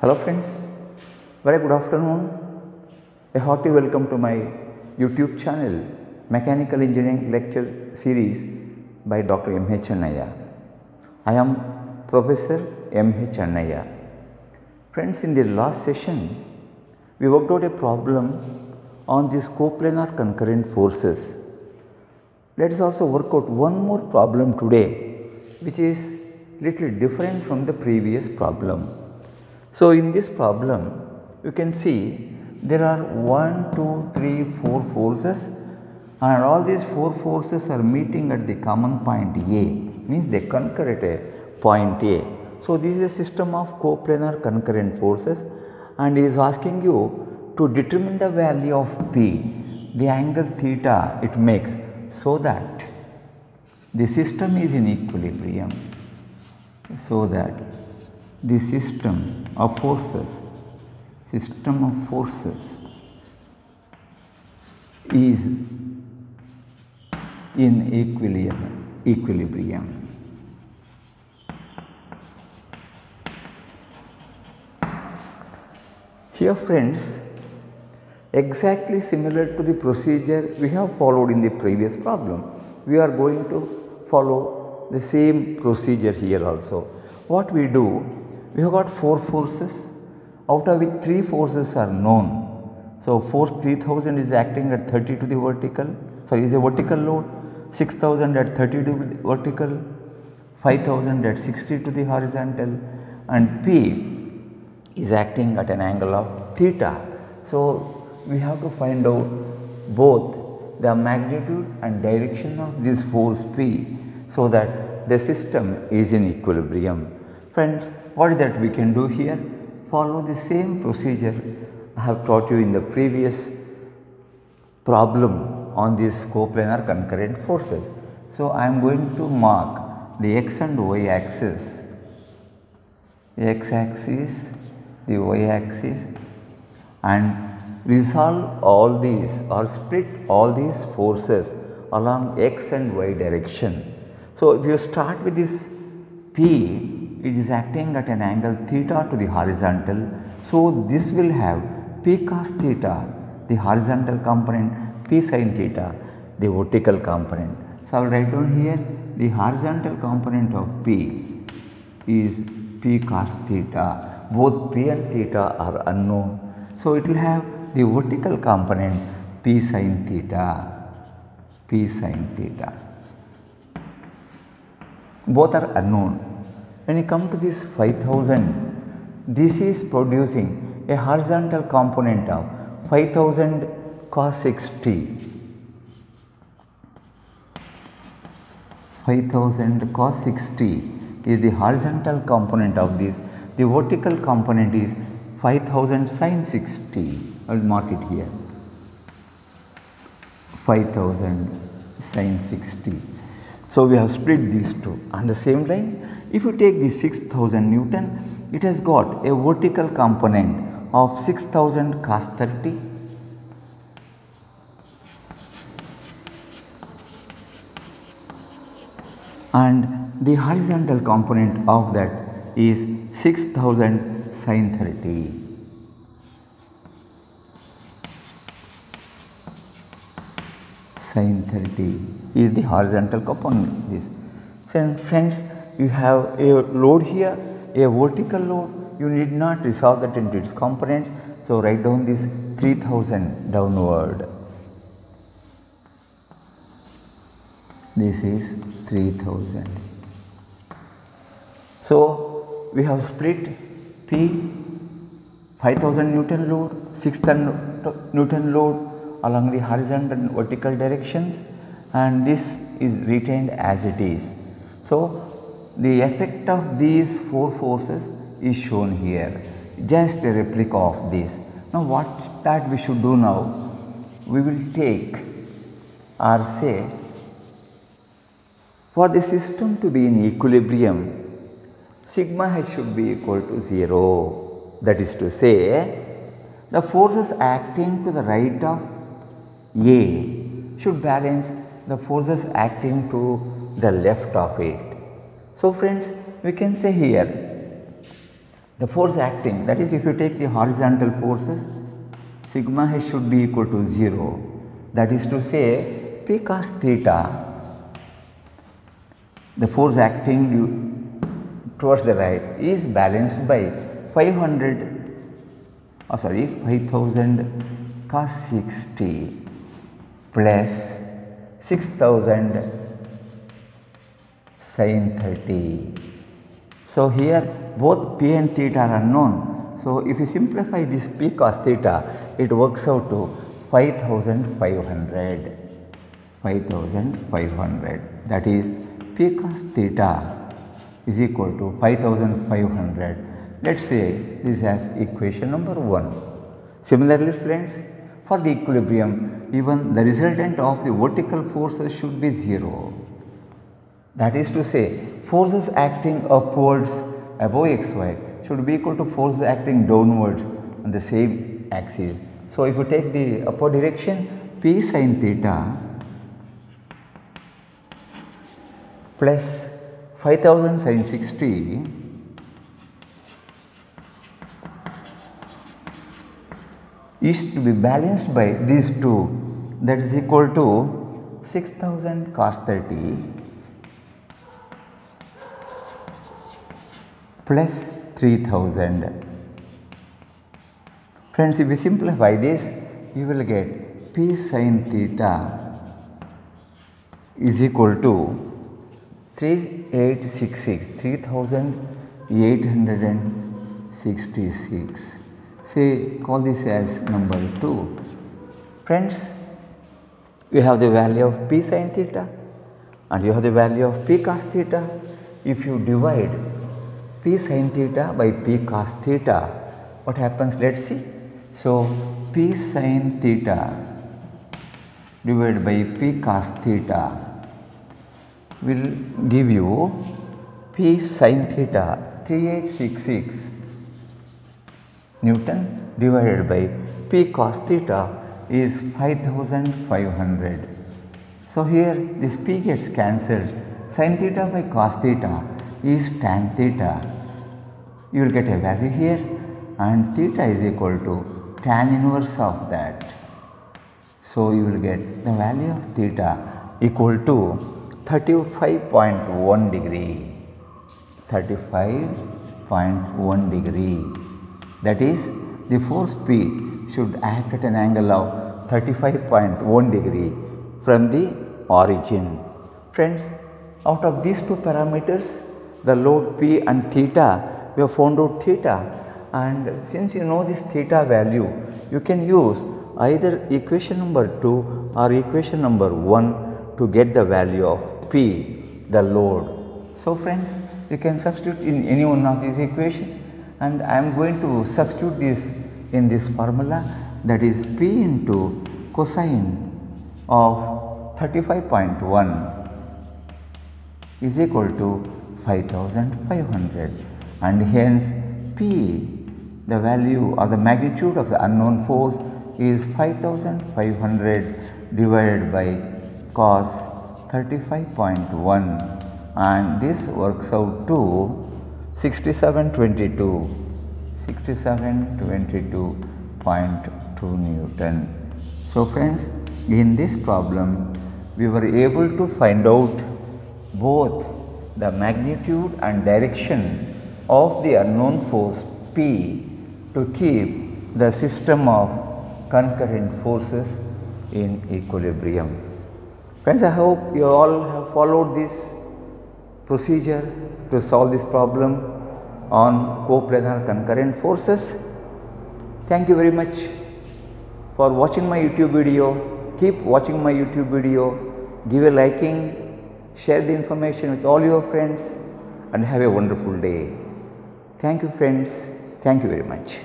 Hello friends, very good afternoon. A hearty welcome to my YouTube channel Mechanical Engineering Lecture Series by Dr. M.H. Chennaiah. I am Professor M.H. Chennaiah. Friends, in the last session we worked out a problem on these coplanar concurrent forces. Let us also work out one more problem today which is little different from the previous problem. So, in this problem you can see there are 1, 2, 3, 4 forces and all these 4 forces are meeting at the common point A, means they concur at a point A. So, this is a system of coplanar concurrent forces and it is asking you to determine the value of P, the angle theta it makes, so that the system is in equilibrium, so that the system of forces is in equilibrium. Here friends, exactly similar to the procedure we have followed in the previous problem, we are going to follow the same procedure here also. What we do, we have got 4 forces, out of which 3 forces are known. So, force 3000 is acting at 30 to the vertical, is a vertical load, 6000 at 30 to the vertical, 5000 at 60 to the horizontal, and P is acting at an angle of theta. So, we have to find out both the magnitude and direction of this force P, so that the system is in equilibrium. Friends, what is that we can do here? Follow the same procedure I have taught you in the previous problem on these coplanar concurrent forces. So, I am going to mark the x and y axis, the x axis, the y axis, and resolve all these or split all these forces along x and y direction. So, if you start with this P, it is acting at an angle theta to the horizontal. So, this will have P cos theta, the horizontal component, P sin theta, the vertical component. So, I will write down here the horizontal component of P is P cos theta. Both P and theta are unknown. So, it will have the vertical component P sin theta, P sin theta. Both are unknown. When you come to this 5000, this is producing a horizontal component of 5000 cos 60. 5000 cos 60 is the horizontal component of this. The vertical component is 5000 sin 60. I will mark it here. 5000 sin 60. So, we have split these two. On the same lines, if you take the 6000 Newton, it has got a vertical component of 6000 cos 30 and the horizontal component of that is 6000 sin 30. Sin 30 is the horizontal component. This. So, friends, you have a load here, a vertical load, you need not resolve that into its components. So, write down this 3000 downward. This is 3000. So, we have split P 5000 Newton load, 6000 Newton load along the horizontal and vertical directions, and this is retained as it is. So, the effect of these 4 forces is shown here, just a replica of this. Now, what that we should do now? We will take or say, for the system to be in equilibrium, sigma h should be equal to 0. That is to say, the forces acting to the right of A should balance the forces acting to the left of it. So, friends, we can say here the force acting, that is if you take the horizontal forces, sigma h should be equal to 0. That is to say p cos theta, the force acting towards the right is balanced by 5000 cos 60 plus 6000 sin 30. So, here both p and theta are unknown. So, if you simplify this p cos theta, it works out to 5500. That is p cos theta is equal to 5500. Let us say this as equation number 1. Similarly friends, for the equilibrium, even the resultant of the vertical forces should be 0. That is to say, forces acting upwards above xy should be equal to forces acting downwards on the same axis. So, if you take the upward direction, p sin theta plus 5000 sin 60 is to be balanced by these two, that is equal to 6000 cos 30 plus 3000. Friends, if we simplify this, you will get p sin theta is equal to 3866. Say, call this as number 2. Friends, you have the value of p sin theta and you have the value of p cos theta. If you divide p sin theta by p cos theta, what happens? Let us see. So, p sin theta divided by p cos theta will give you p sin theta 3866 Newton divided by p cos theta is 5500. So, here this p gets cancelled, sin theta by cos theta is tan theta. You will get a value here and theta is equal to tan inverse of that. So, you will get the value of theta equal to 35.1 degree. 35.1 degree. That is, the force P should act at an angle of 35.1 degree from the origin. Friends, out of these two parameters, the load P and theta, we have found out theta, and since you know this theta value, you can use either equation number 2 or equation number 1 to get the value of P, the load. So friends, you can substitute in any one of these equations, and I am going to substitute this in this formula, that is P into cosine of 35.1 is equal to 5500, and hence P, the value or the magnitude of the unknown force, is 5500 divided by cos 35.1, and this works out to 6722.2 Newton. So friends, in this problem we were able to find out both the magnitude and direction of the unknown force P to keep the system of concurrent forces in equilibrium. Friends, I hope you all have followed this procedure to solve this problem on coplanar concurrent forces. Thank you very much for watching my YouTube video. Keep watching my YouTube video, give a liking, share the information with all your friends, and have a wonderful day. Thank you friends, thank you very much.